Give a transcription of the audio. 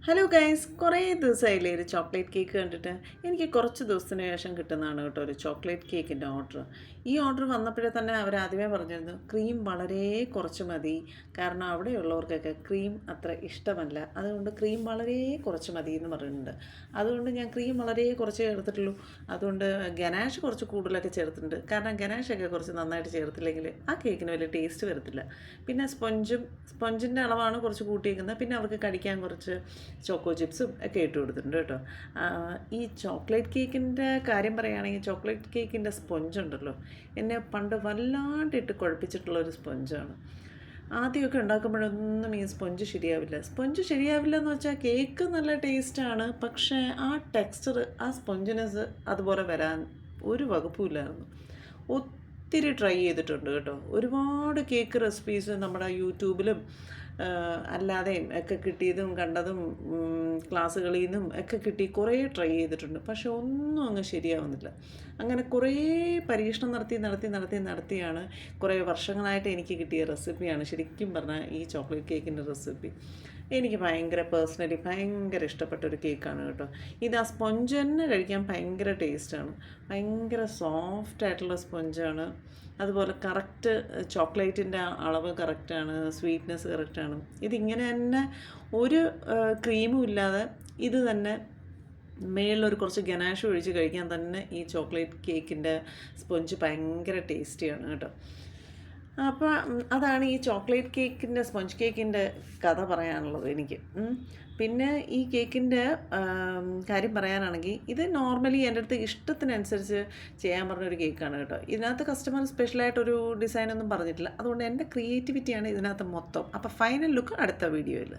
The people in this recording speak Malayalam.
ഹലോ ഗൈസ്, കുറേ ദിവസമായില്ലേ ഒരു ചോക്ലേറ്റ് കേക്ക് കണ്ടിട്ട്. എനിക്ക് കുറച്ച് ദിവസത്തിന് ശേഷം കിട്ടുന്നതാണ് കേട്ടോ ഒരു ചോക്ലേറ്റ് കേക്കിൻ്റെ ഓർഡർ. ഈ ഓർഡർ വന്നപ്പോഴേ തന്നെ അവർ ആദ്യമേ പറഞ്ഞിരുന്നു ക്രീം വളരെ കുറച്ച് മതി, കാരണം അവിടെയുള്ളവർക്കൊക്കെ ക്രീം അത്ര ഇഷ്ടമല്ല, അതുകൊണ്ട് ക്രീം വളരെ കുറച്ച് മതി എന്ന് പറയുന്നുണ്ട്. അതുകൊണ്ട് ഞാൻ ക്രീം വളരെ കുറച്ച് ചേർത്തിട്ടുള്ളൂ. അതുകൊണ്ട് ഗനാഷ് കുറച്ച് കൂടുതലൊക്കെ ചേർത്തിട്ടുണ്ട്, കാരണം ഗനാഷൊക്കെ കുറച്ച് നന്നായിട്ട് ചേർത്തില്ലെങ്കിൽ ആ കേക്കിന് വലിയ ടേസ്റ്റ് വരത്തില്ല. പിന്നെ സ്പൊഞ്ചിൻ്റെ അളവാണ് കുറച്ച് കൂട്ടിയേക്കുന്നത്. പിന്നെ അവർക്ക് കടിക്കാൻ കുറച്ച് ചോക്കോ ചിപ്സും ഒക്കെ ഇട്ട് കൊടുത്തിട്ടുണ്ട് കേട്ടോ. ഈ ചോക്ലേറ്റ് കേക്കിൻ്റെ കാര്യം പറയുകയാണെങ്കിൽ ചോക്ലേറ്റ് കേക്കിൻ്റെ സ്പോഞ്ചുണ്ടല്ലോ, എന്നെ പണ്ട് വല്ലാണ്ടിട്ട് കുഴപ്പിച്ചിട്ടുള്ളൊരു സ്പോഞ്ചാണ്. ആദ്യമൊക്കെ ഉണ്ടാക്കുമ്പോഴൊന്നും ഈ സ്പോഞ്ച് ശരിയാവില്ല എന്ന് വെച്ചാൽ കേക്ക് നല്ല ടേസ്റ്റാണ്, പക്ഷേ ആ ടെക്സ്ചർ, ആ സ്പോഞ്ചിനെസ് അതുപോലെ വരാൻ ഒരു വകുപ്പുമില്ലായിരുന്നു. ഒത്തിരി ട്രൈ ചെയ്തിട്ടുണ്ട് കേട്ടോ. ഒരുപാട് കേക്ക് റെസിപ്പീസ് നമ്മുടെ യൂട്യൂബിലും അല്ലാതെയും ഒക്കെ കിട്ടിയതും കണ്ടതും ക്ലാസ്സുകളിൽ നിന്നും ഒക്കെ കിട്ടി കുറേ ട്രൈ ചെയ്തിട്ടുണ്ട്. പക്ഷെ ഒന്നും അങ്ങ് ശരിയാവുന്നില്ല. അങ്ങനെ കുറേ പരീക്ഷണം നടത്തിയാണ് കുറേ വർഷങ്ങളായിട്ട് എനിക്ക് കിട്ടിയ റെസിപ്പിയാണ് ശരിക്കും പറഞ്ഞാൽ ഈ ചോക്ലേറ്റ് കേക്കിൻ്റെ റെസിപ്പി. എനിക്ക് പേഴ്സണലി ഭയങ്കര ഇഷ്ടപ്പെട്ട ഒരു കേക്കാണ് കേട്ടോ. ഇത് ആ സ്പോഞ്ച് തന്നെ കഴിക്കാൻ ഭയങ്കര ടേസ്റ്റാണ്. ഭയങ്കര സോഫ്റ്റായിട്ടുള്ള സ്പോഞ്ചാണ്. അതുപോലെ കറക്റ്റ് ചോക്ലേറ്റിൻ്റെ അളവ് കറക്റ്റാണ്, സ്വീറ്റ്നെസ് കറക്റ്റാണ്. ഇതിങ്ങനെ തന്നെ ഒരു ക്രീമും ഇല്ലാതെ ഇത് തന്നെ മേളിലൊരു കുറച്ച് ഗനാഷ് ഒഴിച്ച് കഴിക്കാൻ തന്നെ ഈ ചോക്ലേറ്റ് കേക്കിൻ്റെ സ്പോഞ്ച് ഭയങ്കര ടേസ്റ്റിയാണ് കേട്ടോ. അപ്പോൾ അതാണ് ഈ ചോക്ലേറ്റ് കേക്കിൻ്റെ സ്പോഞ്ച് കേക്കിൻ്റെ കഥ പറയാനുള്ളത് എനിക്ക്. പിന്നെ ഈ കേക്കിൻ്റെ കാര്യം പറയാനാണെങ്കിൽ ഇത് നോർമലി എൻ്റെ അടുത്ത് ഇഷ്ടത്തിനനുസരിച്ച് ചെയ്യാൻ പറഞ്ഞൊരു കേക്കാണ് കേട്ടോ. ഇതിനകത്ത് കസ്റ്റമർ സ്പെഷ്യലായിട്ടൊരു ഡിസൈനൊന്നും പറഞ്ഞിട്ടില്ല, അതുകൊണ്ട് എൻ്റെ ക്രിയേറ്റിവിറ്റിയാണ് ഇതിനകത്ത് മൊത്തം. അപ്പോൾ ഫൈനൽ ലുക്ക് അടുത്ത വീഡിയോയിൽ.